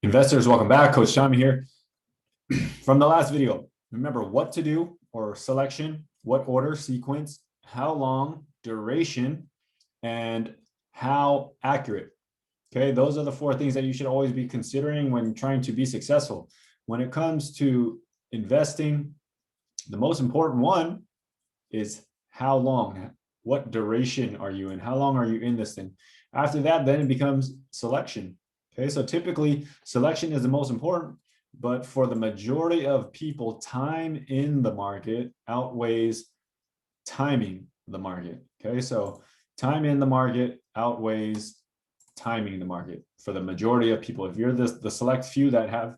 Investors, welcome back. Coach Tommy here. From the last video, remember what to do or selection, what order, sequence, how long, duration, and how accurate. Okay, those are the four things that you should always be considering when trying to be successful. When it comes to investing, the most important one is how long, what duration are you in, how long are you in this thing. After that, then it becomes selection. Okay, so typically selection is the most important, but for the majority of people, time in the market outweighs timing the market. Okay, so time in the market outweighs timing the market for the majority of people. If you're the select few that have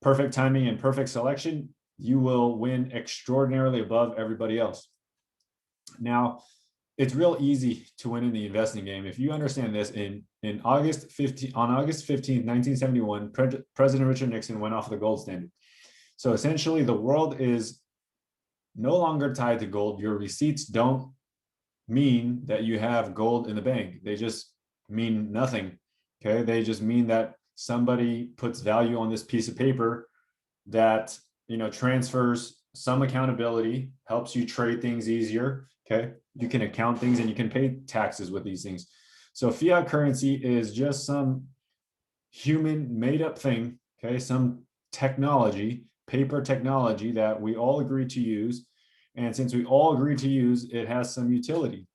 perfect timing and perfect selection, you will win extraordinarily above everybody else. Now, it's real easy to win in the investing game. If you understand this, on August 15th, 1971, President Richard Nixon went off the gold standard. So essentially, the world is no longer tied to gold. Your receipts don't mean that you have gold in the bank. They just mean nothing. Okay, they just mean that somebody puts value on this piece of paper that transfers some accountability, helps you trade things easier. Okay, you can account things and you can pay taxes with these things. So fiat currency is just some human made up thing. Okay, some technology, paper technology that we all agree to use. And since we all agree to use, it has some utility.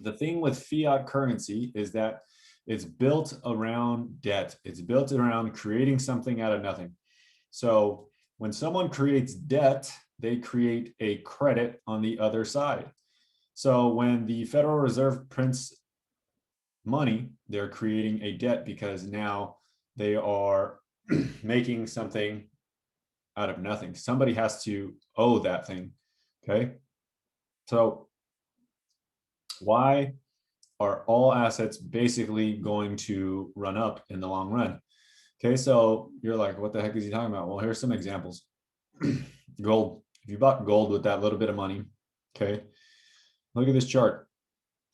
The thing with fiat currency is that it's built around debt. It's built around creating something out of nothing. So when someone creates debt, they create a credit on the other side. So when the Federal Reserve prints money, they're creating a debt because now they are making something out of nothing. Somebody has to owe that thing. Okay. So why are all assets basically going to run up in the long run? Okay, so you're like, what the heck is he talking about? Well, here's some examples. Gold. If you bought gold with that little bit of money, okay, look at this chart.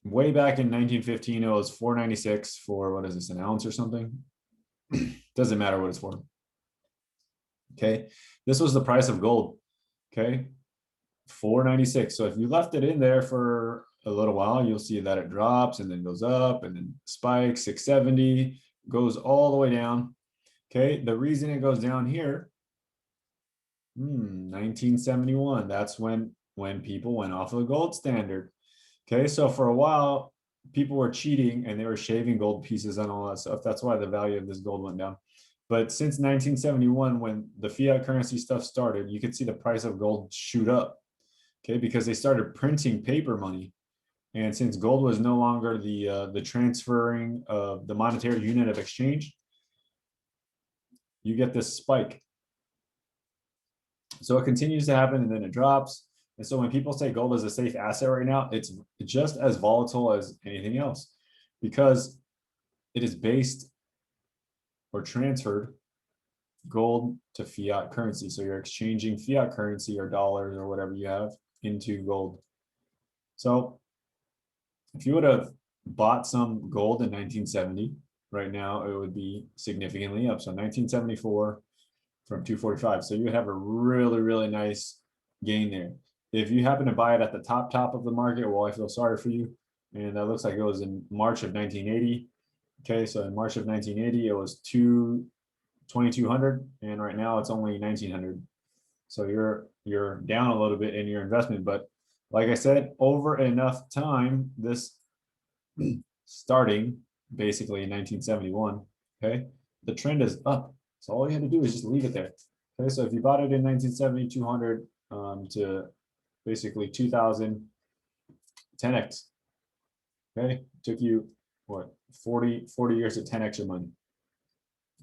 Way back in 1915, it was $4.96 for, what is this, an ounce or something? Doesn't matter what it's for. Okay, this was the price of gold. Okay, $4.96. So if you left it in there for a little while, you'll see that it drops and then goes up and then spikes, 670, goes all the way down. Okay, the reason it goes down here, 1971, that's when people went off of the gold standard. Okay, so for a while, people were cheating and they were shaving gold pieces and all that stuff. That's why the value of this gold went down. But since 1971, when the fiat currency stuff started, you could see the price of gold shoot up. Okay, because they started printing paper money. And since gold was no longer the transferring of the monetary unit of exchange, you get this spike. So it continues to happen and then it drops. And so when people say gold is a safe asset right now, it's just as volatile as anything else because it is based or transferred gold to fiat currency. So you're exchanging fiat currency or dollars or whatever you have into gold. So if you would have bought some gold in 1970, right now it would be significantly up. So 1974 from 245. So you would have a really, really nice gain there. If you happen to buy it at the top of the market, well, I feel sorry for you. And that looks like it was in March of 1980. Okay, so in March of 1980, it was 2,200, and right now it's only 1,900. So you're down a little bit in your investment, but like I said, over enough time, this starting basically in 1971, okay, the trend is up. So all you had to do is just leave it there. Okay, so if you bought it in 1970, 200 to basically 2000, 10x. Okay, it took you what 40 years to 10x your money.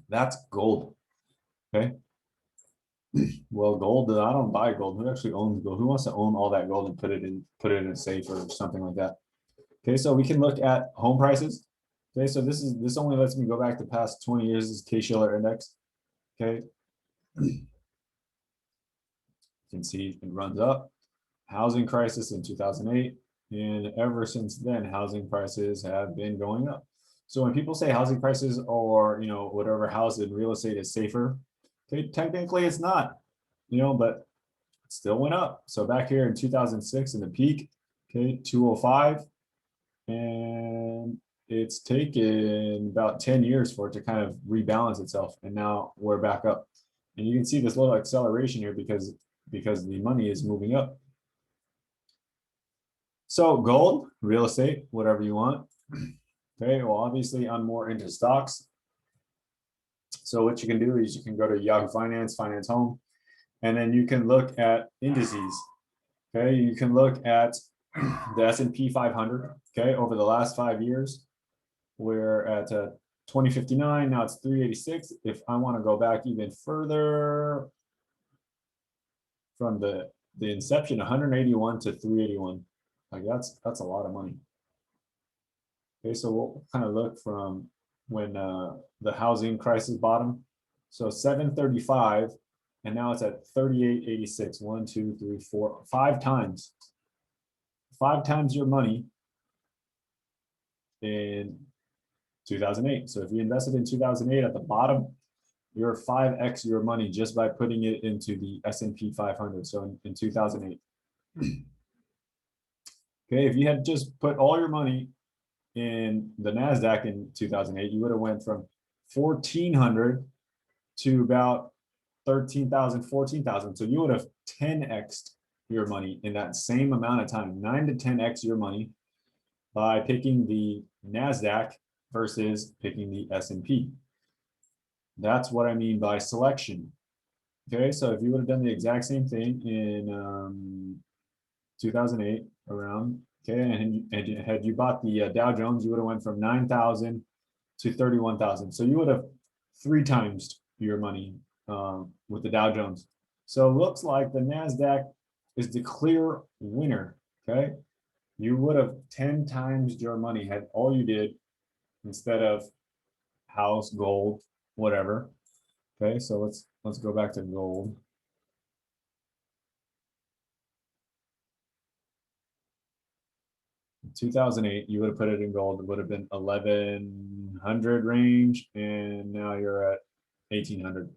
That's gold. Okay. Well, gold, I don't buy gold. Who actually owns gold? Who wants to own all that gold and put it in a safe or something like that? Okay, so we can look at home prices. Okay, so this only lets me go back the past 20 years. This is Case-Shiller index. Okay. You can see it runs up. Housing crisis in 2008. And ever since then, housing prices have been going up. So when people say housing prices or whatever house in real estate is safer, okay, technically it's not, but it still went up. So back here in 2006 in the peak, okay, 205, and it's taken about 10 years for it to kind of rebalance itself, and now we're back up. And you can see this little acceleration here because the money is moving up. So gold, real estate, whatever you want. Okay, well, obviously I'm more into stocks. So what you can do is you can go to Yahoo Finance, Finance Home, and then you can look at indices. Okay, you can look at the S&P 500. Okay, over the last 5 years, we're at 2059. Now it's 386. If I want to go back even further from the inception, 181 to 381, like that's a lot of money. Okay, so we'll kind of look from when the housing crisis bottom. So 735, and now it's at 3886. 1, 2, 3, 4, 5 times. 5 times your money in 2008. So if you invested in 2008 at the bottom, you're 5x your money just by putting it into the S&P 500. So in 2008. Okay, if you had just put all your money in the NASDAQ in 2008, you would have went from 1,400 to about 13,000, 14,000. So you would have 10x'd your money in that same amount of time, 9 to 10x your money by picking the NASDAQ versus picking the S&P. That's what I mean by selection. Okay, so if you would have done the exact same thing in 2008 around, okay, and had you bought the Dow Jones, you would have went from 9,000 to 31,000. So you would have 3 times your money with the Dow Jones. So it looks like the NASDAQ is the clear winner, okay? You would have 10 times your money had all you did instead of house, gold, whatever. Okay, so let's go back to gold. In 2008, you would have put it in gold. It would have been 1100 range, and now you're at 1800.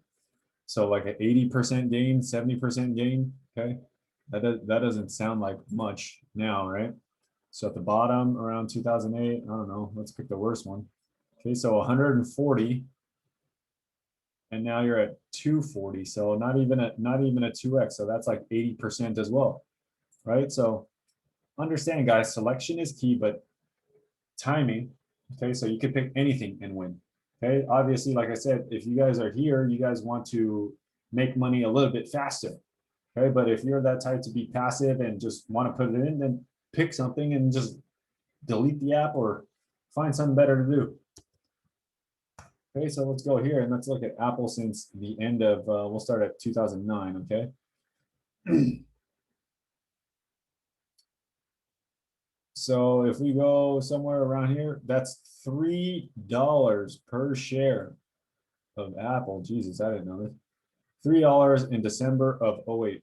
So like an 80% gain, 70% gain. Okay, that doesn't sound like much now, right? So at the bottom around 2008, I don't know. Let's pick the worst one. Okay, so 140, and now you're at 240. So not even a 2x. So that's like 80% as well, right? So understand, guys, selection is key, but timing. Okay, so you could pick anything and win. Okay, obviously, like I said, if you guys are here, you guys want to make money a little bit faster. Okay, but if you're that type to be passive and just want to put it in, then pick something and just delete the app or find something better to do. Okay, so let's go here and let's look at Apple since the end of, we'll start at 2009, okay? So if we go somewhere around here, that's $3 per share of Apple. Jesus, I didn't know this. $3 in December of 08.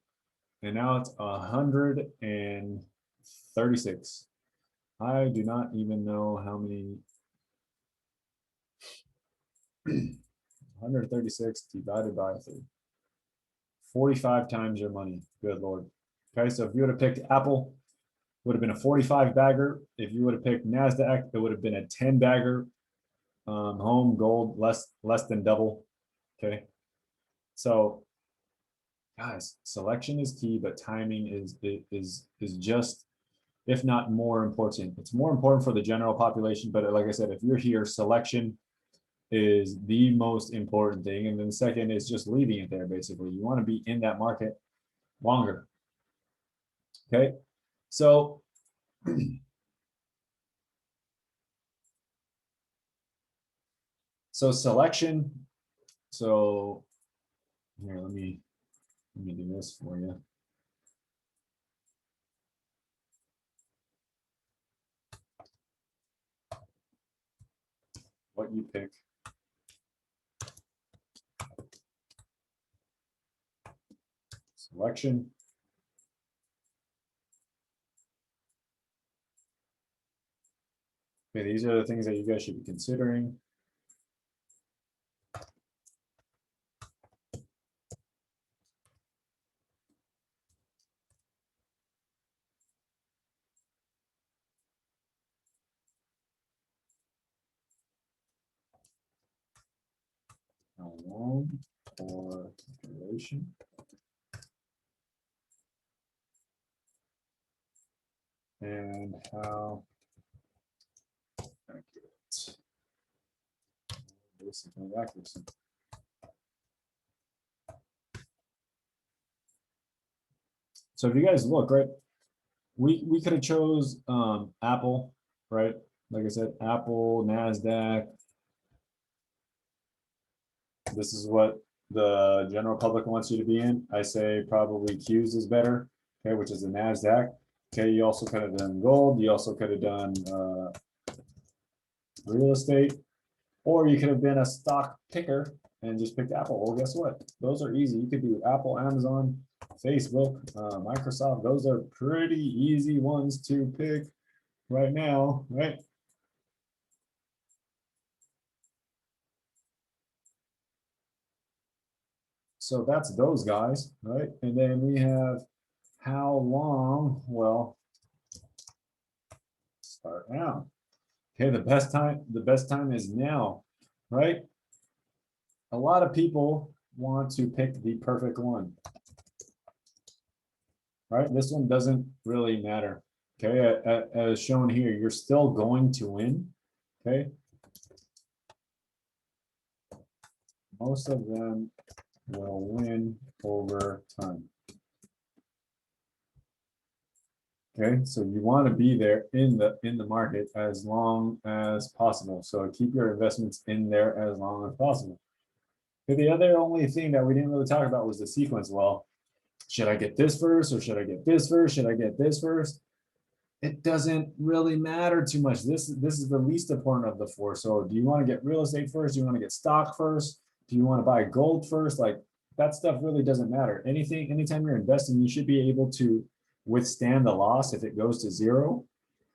And now it's 136. I do not even know how many. 136 divided by 3. 45 times your money. Good Lord. Okay, so if you would have picked Apple, would have been a 45 bagger. If you would have picked NASDAQ, it would have been a 10 bagger. Home, gold, less than double. Okay. So guys, selection is key, but timing is just, if not more important. It's more important for the general population, but like I said, if you're here, selection is the most important thing. And then the second is just leaving it there, basically. You want to be in that market longer. Okay. So selection. So here, let me do this for you. What you pick. Selection. Okay, these are the things that you guys should be considering. How long or duration? And how accurate? Basically accuracy. So if you guys look, right, we could have chose Apple, right? Like I said, Apple, NASDAQ. This is what the general public wants you to be in. I say probably Q's is better, okay, which is the NASDAQ. Okay, you also could have done gold. You also could have done real estate, or you could have been a stock picker and just picked Apple. Well, guess what? Those are easy. You could do Apple, Amazon, Facebook, Microsoft. Those are pretty easy ones to pick right now, right? So that's those guys, right? And then we have how long? Well, start now. Okay, the best time is now, right? A lot of people want to pick the perfect one, right? This one doesn't really matter. Okay, as shown here, you're still going to win. Okay, most of them will win over time. Okay, so you want to be there in the market as long as possible. So keep your investments in there as long as possible. Okay, the other only thing that we didn't really talk about was the sequence. Well, should I get this first or should I get this first? Should I get this first? It doesn't really matter too much. This is the least important of the four. So do you want to get real estate first? Do you want to get stock first? Do you want to buy gold first? Like that stuff really doesn't matter. Anytime you're investing, you should be able to withstand the loss if it goes to zero.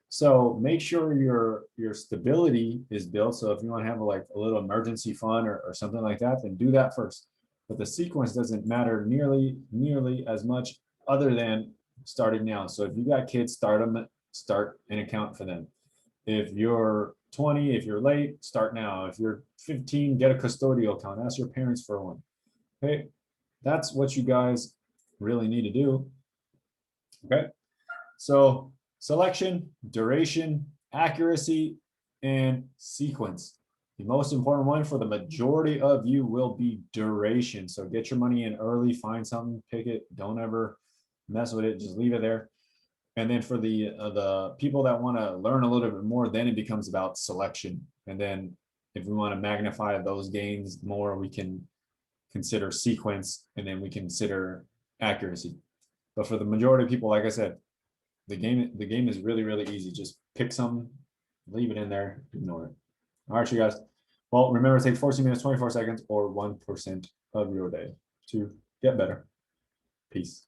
So make sure your stability is built. So if you want to have like a little emergency fund or something like that, then do that first. But the sequence doesn't matter nearly as much other than starting now. So if you got kids, start an account for them. If you're 20, if you're late, start now. If you're 15, get a custodial account. Ask your parents for one. Okay, that's what you guys really need to do. Okay. So selection, duration, accuracy, and sequence. The most important one for the majority of you will be duration. So get your money in early, find something, pick it. Don't ever mess with it. Just leave it there. And then for the people that want to learn a little bit more, then it becomes about selection. And then if we want to magnify those gains more, we can consider sequence, and then we consider accuracy. But for the majority of people, like I said, the game is really easy. Just pick some, leave it in there, ignore it. All right, you guys. Well, remember, it takes 14 minutes, 24 seconds, or 1% of your day to get better. Peace.